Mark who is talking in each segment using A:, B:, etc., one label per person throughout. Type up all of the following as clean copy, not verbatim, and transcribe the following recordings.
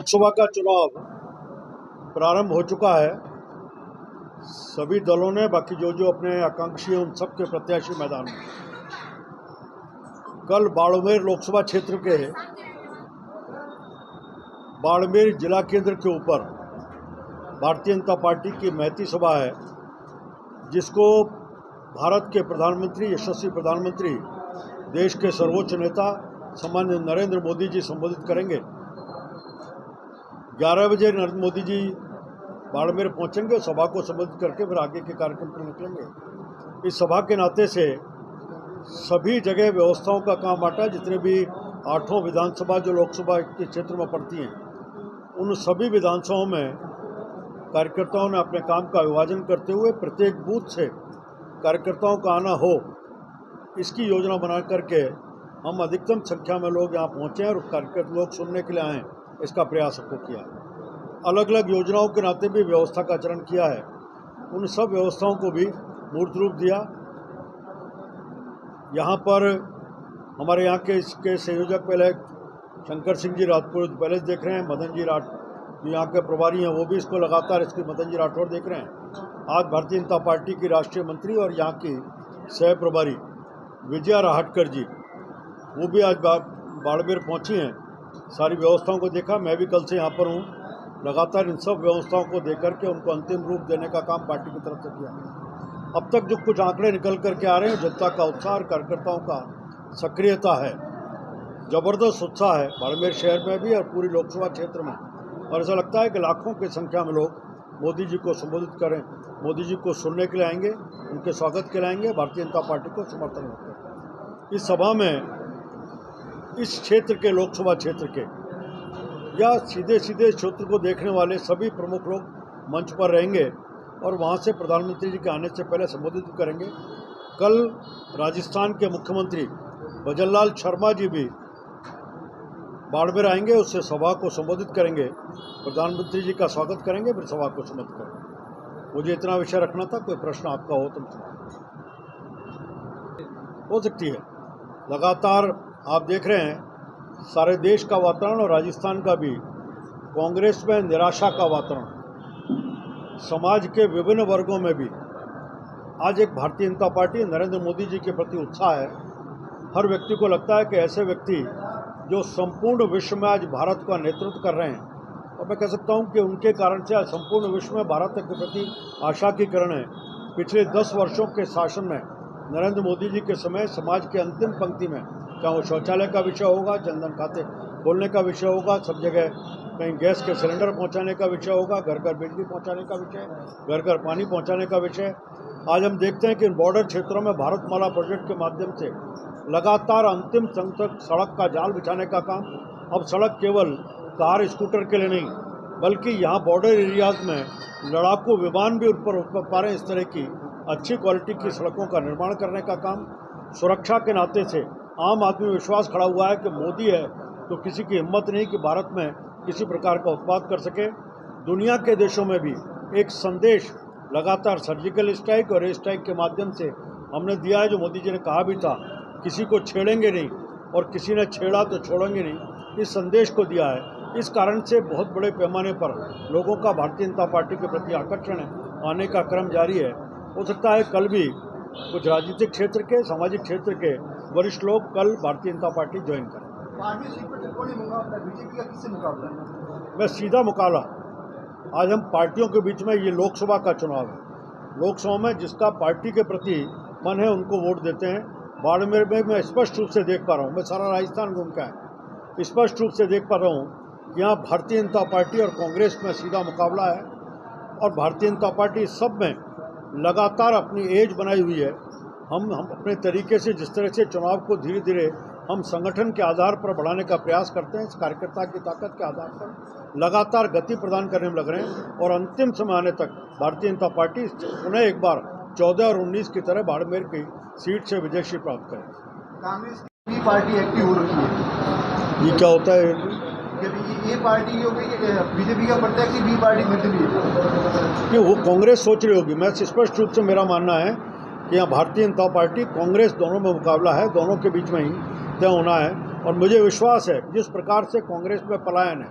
A: लोकसभा का चुनाव प्रारंभ हो चुका है। सभी दलों ने बाकी जो अपने आकांक्षी हैं उन सब के प्रत्याशी मैदान में। कल बाड़मेर लोकसभा क्षेत्र के बाड़मेर जिला केंद्र के ऊपर भारतीय जनता पार्टी की महती सभा है, जिसको भारत के प्रधानमंत्री, यशस्वी प्रधानमंत्री, देश के सर्वोच्च नेता सम्माननीय नरेंद्र मोदी जी संबोधित करेंगे। 11 बजे नरेंद्र मोदी जी बाड़मेर पहुंचेंगे, सभा को संबोधित करके फिर आगे के कार्यक्रम पर निकलेंगे। इस सभा के नाते से सभी जगह व्यवस्थाओं का काम बांटा, जितने भी 8 विधानसभा जो लोकसभा के क्षेत्र में पड़ती हैं, उन सभी विधानसभाओं में कार्यकर्ताओं ने अपने काम का विभाजन करते हुए प्रत्येक बूथ से कार्यकर्ताओं का आना हो, इसकी योजना बना करके हम अधिकतम संख्या में लोग यहाँ पहुँचे और कार्यकर्ता लोग सुनने के लिए आएँ, इसका प्रयास सबको किया। अलग अलग योजनाओं के नाते भी व्यवस्था का आचरण किया है, उन सब व्यवस्थाओं को भी मूर्त रूप दिया। यहाँ पर हमारे यहाँ के इसके संयोजक पहले शंकर सिंह जी राजपूत पहले से देख रहे हैं, मदन जी जो यहाँ के प्रभारी हैं वो भी इसको लगातार इसकी मदन जी राठौर देख रहे हैं। आज भारतीय जनता पार्टी की राष्ट्रीय मंत्री और यहाँ की सह प्रभारी विजया राहटकर जी, वो भी आज बाड़मेर पहुँची हैं। सारी व्यवस्थाओं को देखा, मैं भी कल से यहाँ पर हूँ। लगातार इन सब व्यवस्थाओं को देकर के उनको अंतिम रूप देने का काम पार्टी की तरफ से किया। अब तक जो कुछ आंकड़े निकल करके आ रहे हैं, जनता का उत्साह, कार्यकर्ताओं का सक्रियता है, ज़बरदस्त उत्साह है बाड़मेर शहर में भी और पूरी लोकसभा क्षेत्र में। और ऐसा लगता है कि लाखों की संख्या में लोग मोदी जी को संबोधित करें, मोदी जी को सुनने के लिए आएंगे, उनके स्वागत के लिए आएंगे, भारतीय जनता पार्टी को समर्थन करते। इस सभा में इस क्षेत्र के, लोकसभा क्षेत्र के या सीधे क्षेत्र को देखने वाले सभी प्रमुख लोग मंच पर रहेंगे और वहाँ से प्रधानमंत्री जी के आने से पहले संबोधित करेंगे। कल राजस्थान के मुख्यमंत्री भजनलाल शर्मा जी भी बाड़मेर आएंगे, उससे सभा को संबोधित करेंगे, प्रधानमंत्री जी का स्वागत करेंगे, फिर सभा को संबोधित करेंगे। मुझे इतना विषय रखना था, कोई प्रश्न आपका हो तो हो सकती है। लगातार आप देख रहे हैं सारे देश का वातावरण और राजस्थान का भी कांग्रेस में निराशा का वातावरण, समाज के विभिन्न वर्गों में भी आज एक भारतीय जनता पार्टी, नरेंद्र मोदी जी के प्रति उत्साह है। हर व्यक्ति को लगता है कि ऐसे व्यक्ति जो संपूर्ण विश्व में आज भारत का नेतृत्व कर रहे हैं, और मैं कह सकता हूं कि उनके कारण से आज संपूर्ण विश्व में भारत के प्रति आशा की किरण है। पिछले 10 वर्षों के शासन में नरेंद्र मोदी जी के समय समाज के अंतिम पंक्ति में, चाहे वो शौचालय का विषय होगा, जनधन खाते खोलने का विषय होगा, सब जगह कहीं गैस के सिलेंडर पहुंचाने का विषय होगा, घर घर बिजली पहुंचाने का विषय, घर घर पानी पहुंचाने का विषय। आज हम देखते हैं कि इन बॉर्डर क्षेत्रों में भारतमाला प्रोजेक्ट के माध्यम से लगातार अंतिम तक सड़क का जाल बिछाने का काम। अब सड़क केवल कार स्कूटर के लिए नहीं, बल्कि यहाँ बॉर्डर एरियाज में लड़ाकू विमान भी ऊपर उठ पा रहे हैं। इस तरह की अच्छी क्वालिटी की सड़कों का निर्माण करने का काम। सुरक्षा के नाते से आम आदमी विश्वास खड़ा हुआ है कि मोदी है तो किसी की हिम्मत नहीं कि भारत में किसी प्रकार का उत्पाद कर सके। दुनिया के देशों में भी एक संदेश लगातार सर्जिकल स्ट्राइक और एयर स्ट्राइक के माध्यम से हमने दिया है, जो मोदी जी ने कहा भी था, किसी को छेड़ेंगे नहीं और किसी ने छेड़ा तो छोड़ेंगे नहीं, इस संदेश को दिया है। इस कारण से बहुत बड़े पैमाने पर लोगों का भारतीय जनता पार्टी के प्रति आकर्षण आने का क्रम जारी है। हो सकता है कल भी कुछ राजनीतिक क्षेत्र के, सामाजिक क्षेत्र के वरिष्ठ लोग कल भारतीय जनता पार्टी ज्वाइन करें।
B: बीजेपी का किससे मुकाबला है?
A: मैं सीधा मुकाबला, आज हम पार्टियों के बीच में, ये लोकसभा का चुनाव है, लोकसभा में जिसका पार्टी के प्रति मन है उनको वोट देते हैं। बाड़मेर में मैं स्पष्ट रूप से देख पा रहा हूँ, मैं सारा राजस्थान घूम के आया, स्पष्ट रूप से देख पा रहा हूँ कि यहाँ भारतीय जनता पार्टी और कांग्रेस में सीधा मुकाबला है। और भारतीय जनता पार्टी सब में लगातार अपनी एज बनाई हुई है। हम अपने तरीके से, जिस तरह से चुनाव को धीरे धीरे हम संगठन के आधार पर बढ़ाने का प्रयास करते हैं, इस कार्यकर्ता की ताकत के आधार पर लगातार गति प्रदान करने में लग रहे हैं। और अंतिम समय आने तक भारतीय जनता पार्टी उन्हें एक बार 14 और 19 की तरह बाड़मेर की सीट से विजयश्री प्राप्त करें।
B: कांग्रेस की पार्टी एक्टिव हो रखी है,
A: ये क्या होता है?
B: ये पार्टी हो गई, बीजेपी का प्रत्याशी बी पार्टी निर्दलीय है।
A: वो कांग्रेस सोच रही होगी। मैं स्पष्ट रूप से, मेरा मानना है कि यहाँ भारतीय जनता पार्टी, कांग्रेस, दोनों में मुकाबला है, दोनों के बीच में ही तय होना है। और मुझे विश्वास है जिस प्रकार से कांग्रेस में पलायन है,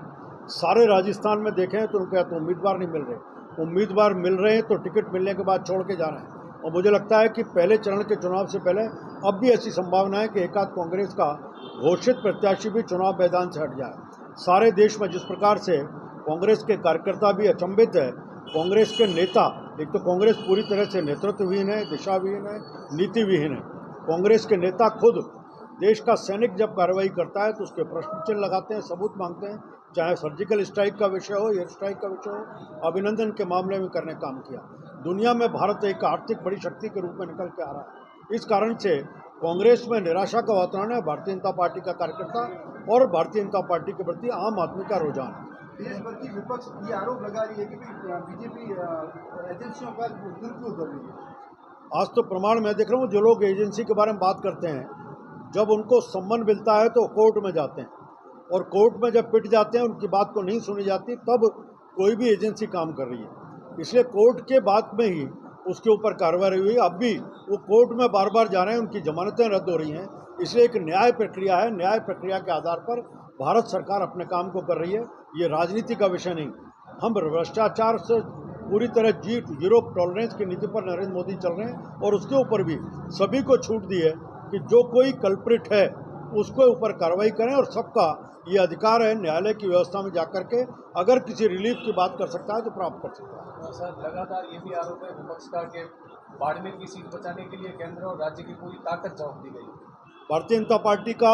A: सारे राजस्थान में देखें तो उनके तो उम्मीदवार नहीं मिल रहे। उम्मीदवार मिल रहे हैं तो टिकट मिलने के बाद छोड़ के जा रहे हैं। और मुझे लगता है कि पहले चरण के चुनाव से पहले अब भी ऐसी संभावना है कि एकाध कांग्रेस का घोषित प्रत्याशी भी चुनाव मैदान से हट जाए। सारे देश में जिस प्रकार से कांग्रेस के कार्यकर्ता भी अचंभित है, कांग्रेस के नेता, एक तो कांग्रेस पूरी तरह से नेतृत्वहीन है, दिशाविहीन है, नीतिविहीन है। कांग्रेस के नेता खुद देश का सैनिक जब कार्रवाई करता है तो उसके प्रश्न चिन्ह लगाते हैं, सबूत मांगते हैं, चाहे सर्जिकल स्ट्राइक का विषय हो, एयर स्ट्राइक का विषय हो, अभिनंदन के मामले में करने काम किया। दुनिया में भारत एक आर्थिक बड़ी शक्ति के रूप में निकल के आ रहा है। इस कारण से कांग्रेस में निराशा का वातावरण है। भारतीय जनता पार्टी का कार्यकर्ता और भारतीय जनता पार्टी के प्रति आम आदमी का रुझान है।
B: देश भर की विपक्ष ये आरोप लगा रही है कि बीजेपी एजेंसियों का दुरुपयोग कर रही है।
A: आज तो प्रमाण मैं देख रहा हूँ, जो लोग एजेंसी के बारे में बात करते हैं, जब उनको सम्मान मिलता है तो कोर्ट में जाते हैं, और कोर्ट में जब पिट जाते हैं, उनकी बात को नहीं सुनी जाती, तब कोई भी एजेंसी काम कर रही है। इसलिए कोर्ट के बाद में ही उसके ऊपर कार्रवाई हुई। अब भी वो कोर्ट में बार बार जा रहे हैं, उनकी जमानतें रद्द हो रही हैं। इसलिए एक न्याय प्रक्रिया है, न्याय प्रक्रिया के आधार पर भारत सरकार अपने काम को कर रही है। ये राजनीति का विषय नहीं। हम भ्रष्टाचार से पूरी तरह जीरो टॉलरेंस की नीति पर नरेंद्र मोदी चल रहे हैं, और उसके ऊपर भी सभी को छूट दी है कि जो कोई कल्प्रिट है उसके ऊपर कार्रवाई करें, और सबका ये अधिकार है न्यायालय की व्यवस्था में जाकर के अगर किसी रिलीफ की बात कर सकता है तो प्राप्त कर सकता है।
C: सर, लगातार ये भी आरोप है विपक्ष का कि बाड़मेर की सीट बचाने के लिए केंद्र और राज्य की पूरी ताकत झोंक दी गई।
A: भारतीय जनता पार्टी का,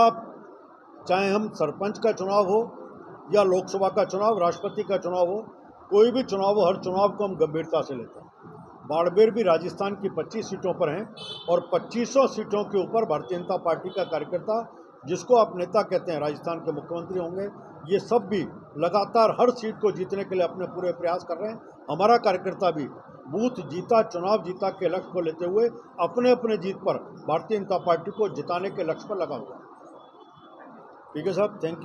A: चाहे हम सरपंच का चुनाव हो या लोकसभा का चुनाव, राष्ट्रपति का चुनाव हो, कोई भी चुनाव हो, हर चुनाव को हम गंभीरता से लेते हैं। बाड़मेर भी राजस्थान की 25 सीटों पर हैं, और 2500 सीटों के ऊपर भारतीय जनता पार्टी का कार्यकर्ता, जिसको आप नेता कहते हैं, राजस्थान के मुख्यमंत्री होंगे, ये सब भी लगातार हर सीट को जीतने के लिए अपने पूरे प्रयास कर रहे हैं। हमारा कार्यकर्ता भी बूथ जीता, चुनाव जीता के लक्ष्य को लेते हुए अपने अपने जीत पर भारतीय जनता पार्टी को जिताने के लक्ष्य पर लगा हुआ है। ठीक है साहब, थैंक यू।